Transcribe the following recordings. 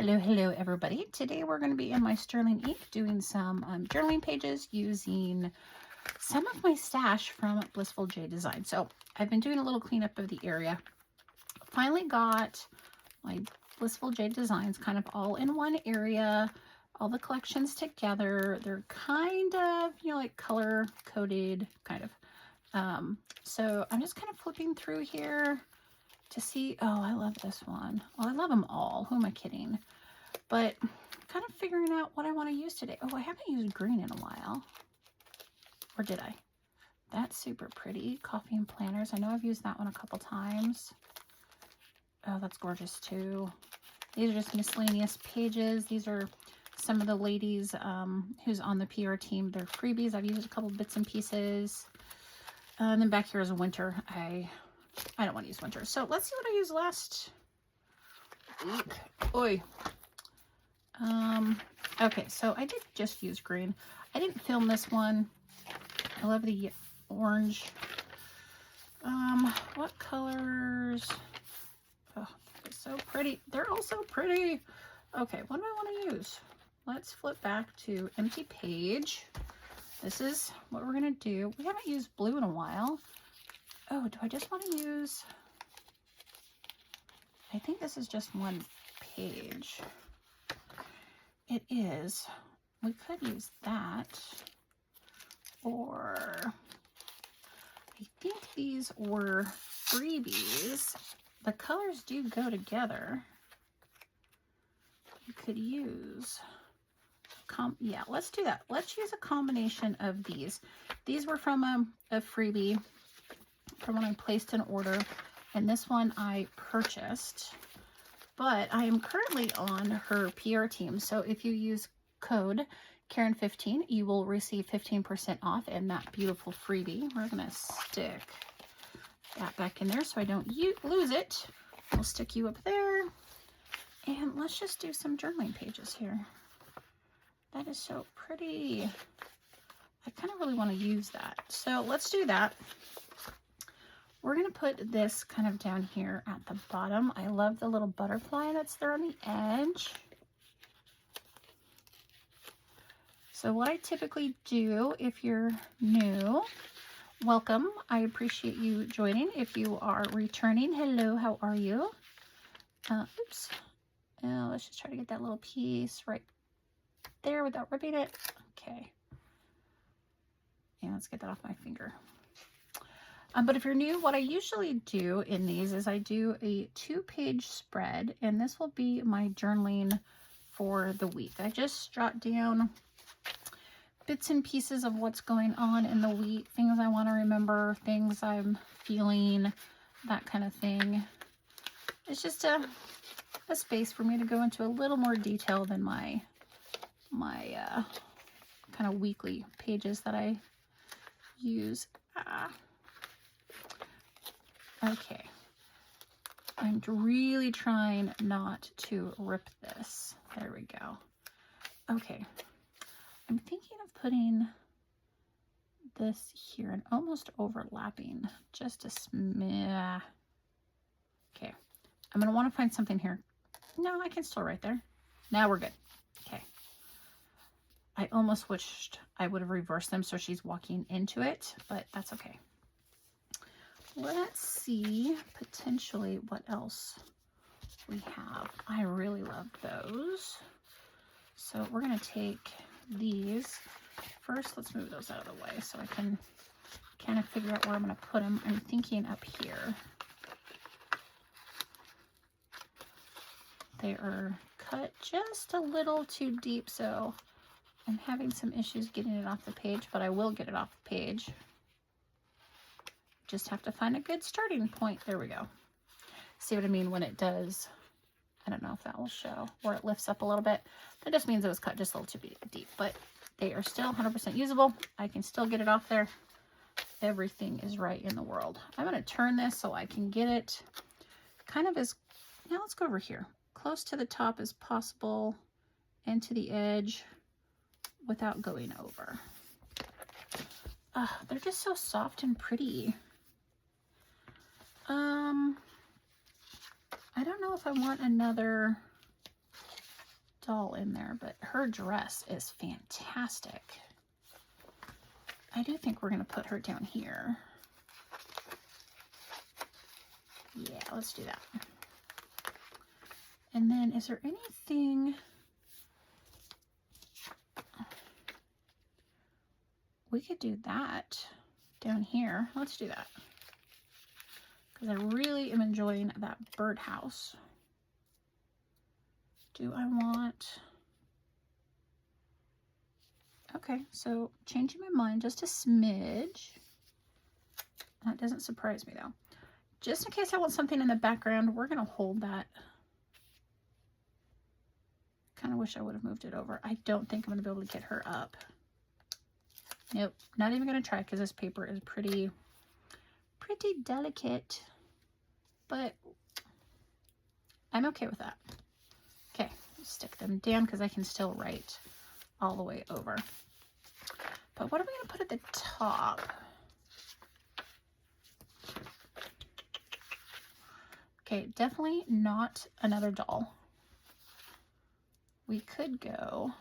Hello everybody. Today we're going to be in my Sterling ink doing some journaling pages using some of my stash from Blissful J Design. So I've been doing a little cleanup of the area. Finally got my Blissful J Designs kind of all in one area, all the collections together. They're kind of, like color coded kind of. So I'm just kind of flipping through here to see. Oh, I love this one. Well, I love them all. Who am I kidding? But kind of figuring out what I want to use today. Oh, I haven't used green in a while. Or did I? That's super pretty. Coffee and Planners. I know I've used that one a couple times. Oh, that's gorgeous too. These are just miscellaneous pages. These are some of the ladies who's on the PR team. They're freebies. I've used a couple bits and pieces. And then back here is winter. I don't want to use winter. So let's see what I used last week. Oi. Okay, so I did just use green. I didn't film this one. I love the orange. What colors? Oh, they're so pretty. They're all so pretty. Okay, what do I want to use? Let's flip back to empty page. This is what we're gonna do. We haven't used blue in a while. Oh, do I just want to use? I think this is just one page. It is. We could use that. Or I think these were freebies. The colors do go together. You could use yeah, let's do that. Let's use a combination of these. These were from a freebie from when I placed an order, and this one I purchased. But I am currently on her PR team, so if you use code Karen15, you will receive 15% off and that beautiful freebie. We're gonna stick that back in there so I don't lose it. We'll stick you up there, and let's just do some journaling pages here. That is so pretty. I kind of really want to use that, so let's do that. We're going to put this kind of down here at the bottom. I love the little butterfly that's there on the edge. So what I typically do, if you're new, welcome. I appreciate you joining. If you are returning, hello, how are you? Oops. Let's just try to get that little piece right there without ripping it. Okay. And let's get that off my finger. But if you're new, what I usually do in these is I do a 2-page spread, and this will be my journaling for the week. I just jot down bits and pieces of what's going on in the week, things I want to remember, things I'm feeling, that kind of thing. It's just a space for me to go into a little more detail than my kind of weekly pages that I use. Okay, I'm really trying not to rip this. There we go. Okay, I'm thinking of putting this here and almost overlapping just a smidge. Okay, I'm gonna want to find something here. No, I can still write there. Now we're good. Okay. I almost wished I would have reversed them so she's walking into it, but that's okay. Let's see potentially what else we have. I really love those. So we're going to take these. First, let's move those out of the way so I can kind of figure out where I'm going to put them. I'm thinking up here. They are cut just a little too deep, so I'm having some issues getting it off the page, but I will get it off the page. Just have to find a good starting point. There we go. See what I mean when it does? I don't know if that will show, or it lifts up a little bit. That just means it was cut just a little too deep, but they are still 100% usable. I can still get it off there. Everything is right in the world. I'm going to turn this so I can get it kind of as, now let's go over here, close to the top as possible and to the edge without going over. They're just so soft and pretty. I don't know if I want another doll in there, but her dress is fantastic. I do think we're going to put her down here. Yeah, let's do that. And then is there anything... We could do that down here. Let's do that. Because I really am enjoying that birdhouse. Do I want... Okay, so changing my mind just a smidge. That doesn't surprise me though. Just in case I want something in the background, we're going to hold that. Kind of wish I would have moved it over. I don't think I'm going to be able to get her up. Nope, not even going to try because this paper is pretty delicate. But I'm okay with that. Okay, stick them down because I can still write all the way over. But what are we going to put at the top? Okay, definitely not another doll. We could go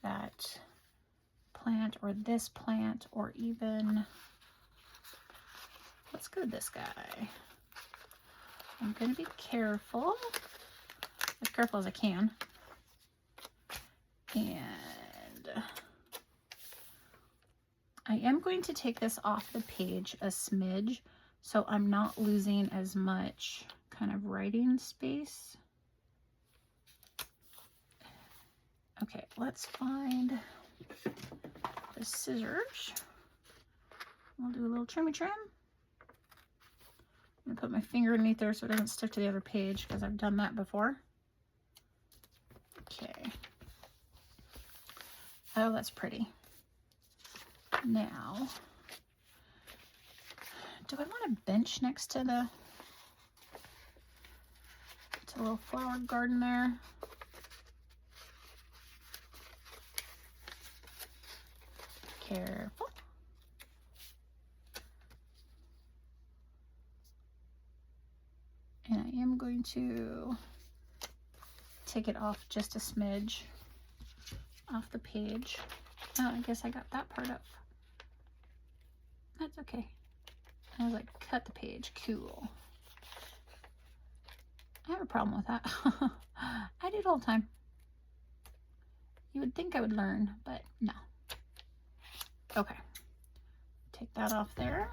that plant or this plant or even, let's go this guy. I'm going to be careful, as careful as I can. And I am going to take this off the page a smidge so I'm not losing as much kind of writing space. Okay, let's find the scissors. We'll do a little trimmy trim. I'm going to put my finger underneath there so it doesn't stick to the other page because I've done that before. Okay. Oh, that's pretty. Now, do I want a bench next to the little flower garden there? Careful. And I am going to take it off just a smidge off the page. Oh, I guess I got that part up. That's okay. I was like, cut the page. Cool. I have a problem with that. I do it all the time. You would think I would learn, but no. Okay. Take that off there.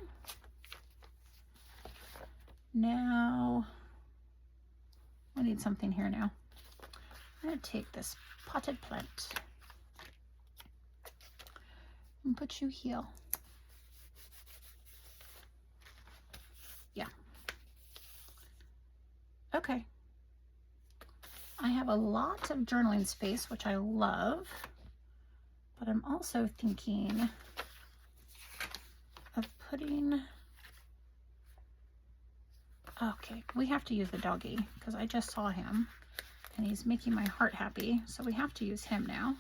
Now, I need something here now. I'm going to take this potted plant and put you here. Yeah. Okay. I have a lot of journaling space, which I love, but I'm also thinking of putting... Okay, we have to use the doggy because I just saw him and he's making my heart happy. So we have to use him now.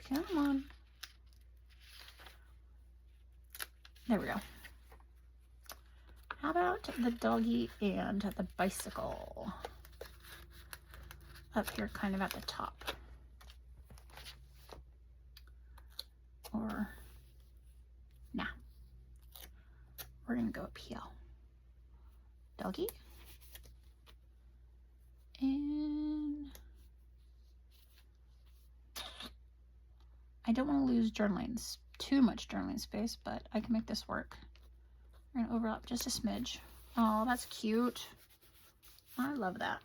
Come on. There we go. How about the doggy and the bicycle? Up here kind of at the top. Or, nah. We're going to go up here. Doggy. And I don't want to lose too much journaling space, but I can make this work. We're going to overlap just a smidge. Oh, that's cute. I love that.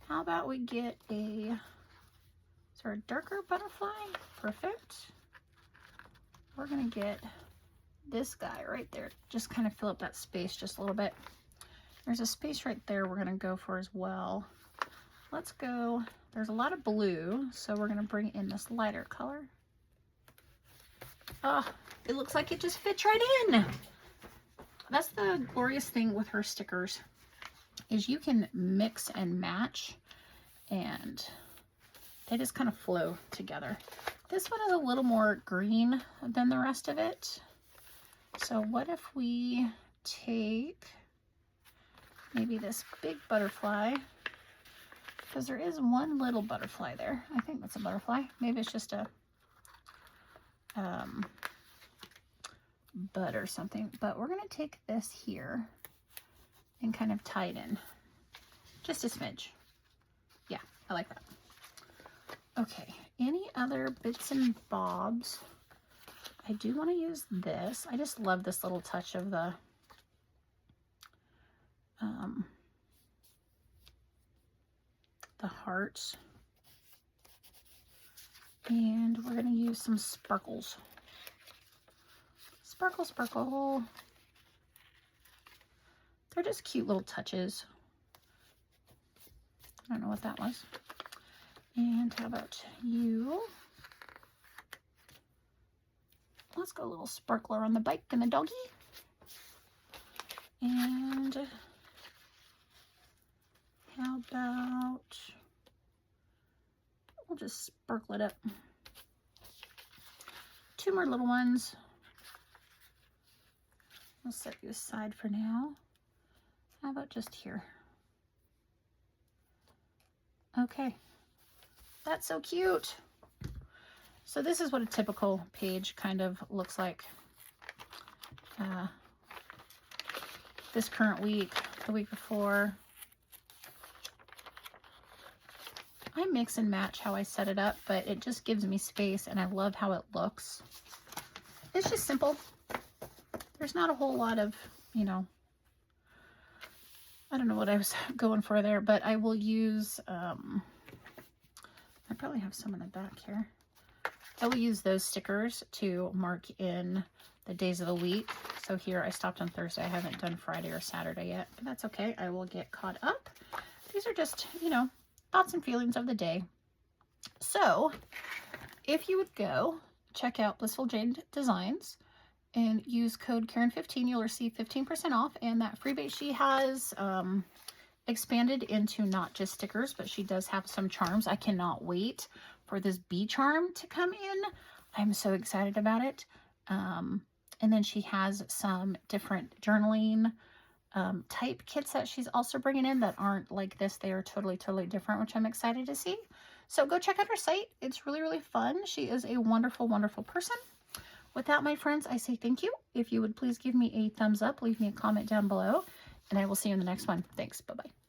How about we get is there a darker butterfly? Perfect. We're going to get this guy right there. Just kind of fill up that space just a little bit. There's a space right there we're going to go for as well. Let's go. There's a lot of blue, so we're going to bring in this lighter color. Oh, it looks like it just fits right in. That's the glorious thing with her stickers, is you can mix and match, and they just kind of flow together. This one is a little more green than the rest of it. So what if we take maybe this big butterfly because there is one little butterfly there. I think that's a butterfly. Maybe it's just a bud or something. But we're going to take this here and kind of tie it in. Just a smidge. Yeah, I like that. Okay, any other bits and bobs? I do want to use this. I just love this little touch of the hearts. And we're going to use some sparkles. Sparkle, sparkle. They're just cute little touches. I don't know what that was. And how about you? Let's go a little sparkler on the bike and the doggy. And how about, we'll just sparkle it up. Two more little ones. I'll set you aside for now. How about just here? Okay, that's so cute. So this is what a typical page kind of looks like. This current week, the week before. I mix and match how I set it up, but it just gives me space and I love how it looks. It's just simple. There's not a whole lot of, you know, I don't know what I was going for there, but I will use, I probably have some in the back here. I will use those stickers to mark in the days of the week. So here I stopped on Thursday. I haven't done Friday or Saturday yet, but that's okay. I will get caught up. These are just, you know, thoughts and feelings of the day. So if you would go check out Blissful Jade Designs and use code Karen15, you'll receive 15% off. And that freebase she has expanded into not just stickers, but she does have some charms. I cannot wait for this bee charm to come in. I'm so excited about it. And then she has some different journaling type kits that she's also bringing in that aren't like this. They are totally different, which I'm excited to see. So go check out her site. It's really fun. She is a wonderful person. With that, my friends, I say thank you. If you would please give me a thumbs up, leave me a comment down below, and I will see you in the next one. Thanks. Bye-bye.